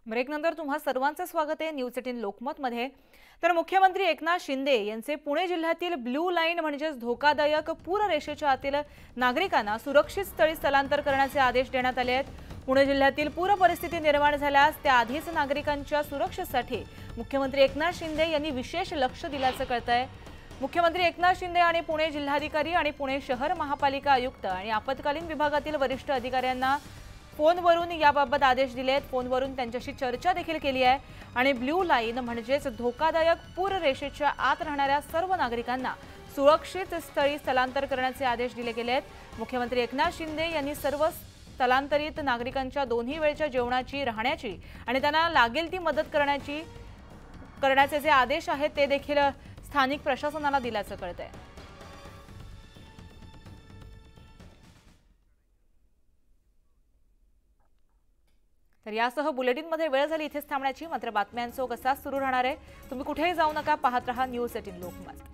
ब्रेकनंतर तुम्हा सर्वांचं स्वागत आहे न्यूज 18 लोकमतमध्ये। तर मुख्यमंत्री एकनाथ शिंदे यांचे पुणे जिल्ह्यातील ब्लू लाईन म्हणजेच धोकादायक पूररेषेच्या आतील नागरिकांना सुरक्षित स्थळी स्थलांतर करण्याचे आदेश देण्यात आले आहेत। पुणे जिल्ह्यातील पूर परिस्थिती निर्माण झाल्यास त्याआधीच नागरिकांच्या सुरक्षेसाठी मुख्यमंत्री एकनाथ शिंदे यांनी विशेष लक्ष दिल्याचं कळतंय। मुख्यमंत्री एकनाथ शिंदे आणि पुणे जिल्हाधिकारी आणि पुणे शहर महापालिका आयुक्त आणि आपत्कालीन विभागातील वरिष्ठ अधिकाऱ्यांना फोनवरून याबाबत आदेश दिलेत। फोनवरून त्यांच्याशी चर्चा देखील केली आहे आणि ब्लू लाईन म्हणजेच धोकादायक पूररेषेच्या आत राहणाऱ्या सर्व नागरिकांना सुरक्षित स्थळी स्थलांतर करण्याचे आदेश दिले गेले आहेत। मुख्यमंत्री एकनाथ शिंदे यांनी सर्व स्थलांतरित नागरिकांच्या दोन्ही वेळच्या जेवणाची, राहण्याची आणि त्यांना लागेल ती मदत करण्याचे जे आदेश आहेत ते देखील स्थानिक प्रशासनाला दिल्याचं कळतंय। तर यासह बुलेटिनमध्ये वेळ झाली इथेच थांबण्याची, मात्र बातम्यांचा कसा सुरू राहणार आहे। तुम्ही कुठेही जाऊ नका, पाहत रहा न्यूज 18 लोकमत।